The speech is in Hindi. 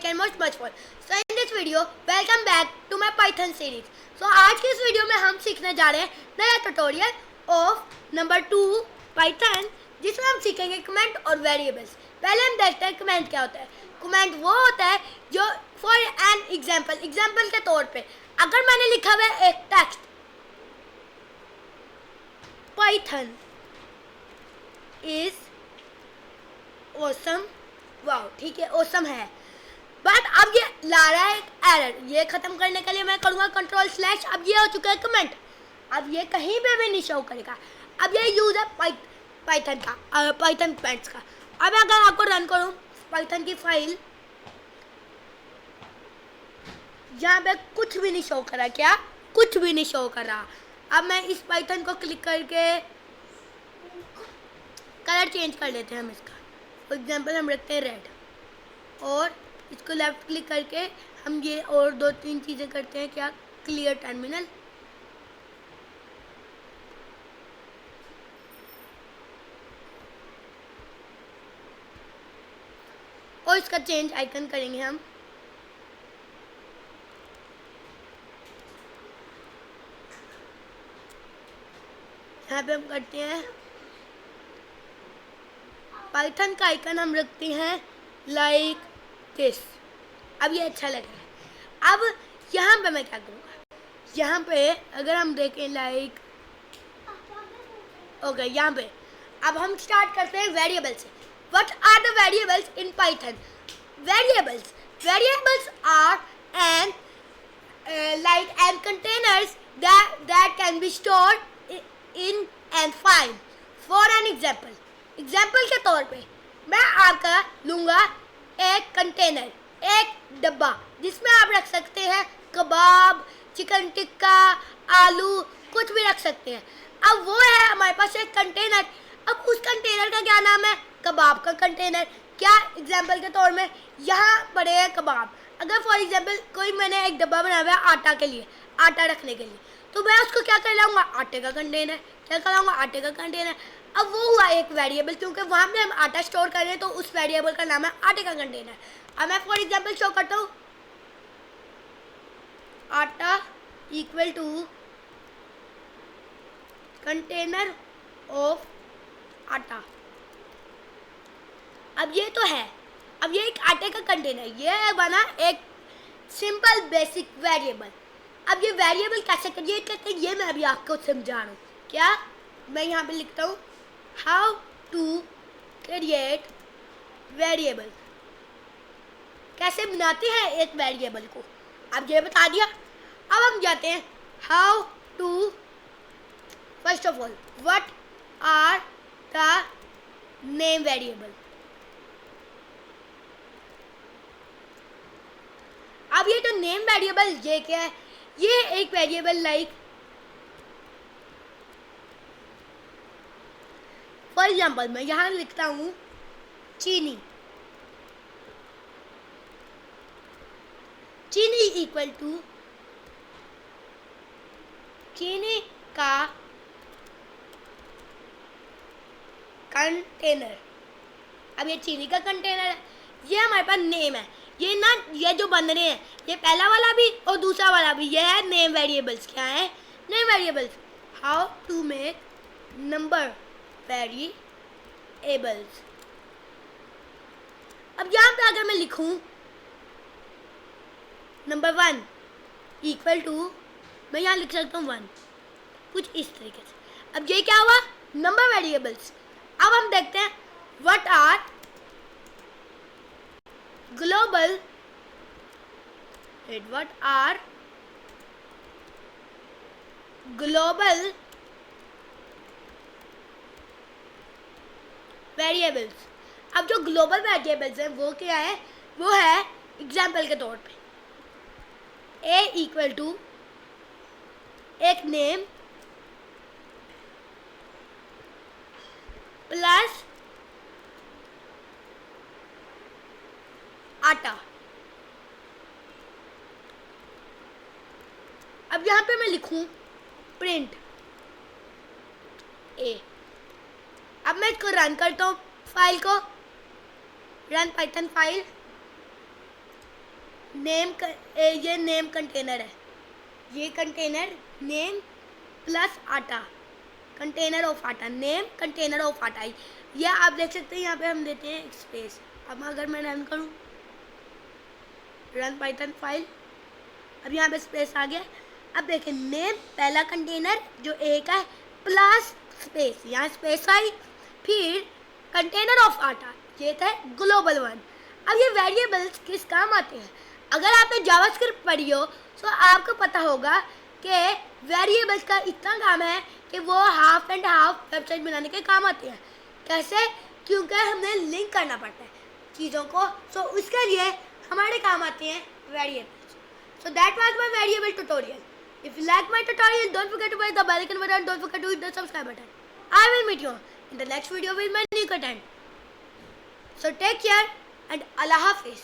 make and much more. So in this video, welcome back to my Python series. So आज की इस वीडियो में हम सीखने जा रहे हैं नया ट्यूटोरियल ऑफ नंबर 2 पाइथन, जिसमें हम सीखेंगे कमेंट और वेरिएबल्स। पहले हम देखते हैं कमेंट क्या होता है। कमेंट वो होता है जो फॉर एन एग्जाम्पल के तौर पे अगर मैंने लिखा हुआ है एक text Python is awesome, wow ठीक है ऑसम है, बट अब ये ला रहा है एक एरर। ये खत्म करने के लिए मैं करूँगा कंट्रोल/। अब ये हो चुका है कमेंट, अब ये कहीं पे भी नहीं शो करेगा। अब ये यूज है पाइथन का, पाइथन कमेंट्स का। अब अगर आपको रन करूँ पाइथन की फाइल, यहाँ पे कुछ भी नहीं शो कर रहा। क्या? कुछ भी नहीं शो कर रहा। अब मैं इस पाइथन को क्लिक करके कलर चेंज कर लेते हैं हम इसका। फॉर एग्जांपल हम रखते हैं रेड, और इसको लेफ्ट क्लिक करके हम ये और 2-3 चीज़ें करते हैं। क्या? क्लियर टर्मिनल, और इसका चेंज आइकन करेंगे हम। यहाँ पे हम करते हैं पाइथन का आइकन हम रखते हैं लाइक दिस। अब ये अच्छा लग रहा है। अब यहाँ पे मैं क्या करूँगा, यहाँ पे अगर हम देखें लाइक ओके, यहाँ पे अब हम स्टार्ट करते हैं वेरिएबल से। What are the variables in Python? Variables are an like and containers that can be stored in and file. For an example के तौर पे मैं आपका लूँगा एक कंटेनर, एक डब्बा, जिसमें आप रख सकते हैं कबाब, चिकन टिक्का, आलू, कुछ भी रख सकते हैं। अब वो है हमारे पास एक कंटेनर। अब उस कंटेनर का क्या नाम है? कबाब का कंटेनर। क्या? एग्जाम्पल के तौर में यहाँ पड़े हैं कबाब। अगर फॉर एग्जाम्पल कोई मैंने एक डब्बा बनाया हुआ है आटा के लिए, आटा रखने के लिए, तो मैं उसको क्या कर लाऊंगा? आटे का कंटेनर। क्या कराऊंगा? आटे का कंटेनर। अब वो हुआ एक वेरिएबल, क्योंकि वहाँ पे हम आटा स्टोर कर रहे हैं, तो उस वेरिएबल का नाम है आटे का कंटेनर। अब मैं फॉर एग्जाम्पल शो करता हूँ आटा इक्वल टू कंटेनर ऑफ आटा। अब ये तो है, अब ये एक आटे का कंटेनर, ये बना एक सिंपल बेसिक वेरिएबल। अब ये वेरिएबल कैसे क्रिएट करते हैं ये मैं अभी आपको समझा रहा हूँ। क्या? मैं यहाँ पे लिखता हूँ हाउ टू क्रिएट वेरिएबल, कैसे बनाते हैं एक वेरिएबल को। अब ये बता दिया। अब हम जाते हैं how to, first of all what are the name variable. अब ये जो नेम वेरिएबल ये क्या है? ये एक वेरिएबल लाइक फॉर एग्जाम्पल मैं यहाँ लिखता हूँ चीनी। चीनी इक्वल टू चीनी का कंटेनर। अब ये चीनी का कंटेनर है, ये हमारे पास नेम है। ये ना, ये जो बन रहे हैं, ये पहला वाला भी और दूसरा वाला भी, ये है नेम वेरिएबल्स। क्या है? Name variables. How to make number variables. अब यहाँ पे अगर मैं लिखूँ नंबर 1 इक्वल टू, मैं यहाँ लिख सकता हूँ 1, कुछ इस तरीके से। अब ये क्या हुआ? Number variables. अब हम देखते हैं what are global, what are global variables. अब जो ग्लोबल वेरिएबल्स हैं वो क्या है? वो है एग्जाम्पल के तौर पे a इक्वल टू एक नेम प्लस आटा। अब यहाँ पे मैं लिखूँ प्रिंट ए। अब मैं इसको रन करता हूँ, फाइल को रन पाइथन फाइल। ये नेम कंटेनर है, ये कंटेनर नेम प्लस आटा, कंटेनर ऑफ आटा, नेम कंटेनर ऑफ आटा। ये आप देख सकते हैं यहाँ पे हम देते हैं स्पेस। अब अगर मैं रन करूँ, रन पाइथन फाइल, अब यहाँ पे स्पेस आ गया। अब देखिए नेम पहला कंटेनर जो एक है प्लस स्पेस, यहाँ स्पेस आई, फिर कंटेनर ऑफ आटा, ये था ग्लोबल वन। अब ये वेरिएबल्स किस काम आते हैं? अगर आपने जावास्क्रिप्ट पढ़ी हो तो आपको पता होगा कि वेरिएबल्स का इतना काम है कि वो हाफ एंड हाफ वेबसाइट बनाने के काम आते हैं। कैसे? क्योंकि हमें लिंक करना पड़ता है चीज़ों को, सो उसके लिए हमारे काम आते हैं variables. So that was my variable tutorial. If you like my tutorial, don't forget to press the bell icon button, don't forget to hit the subscribe button. I will meet you in the next video with my new content. So take care and Allah Hafiz.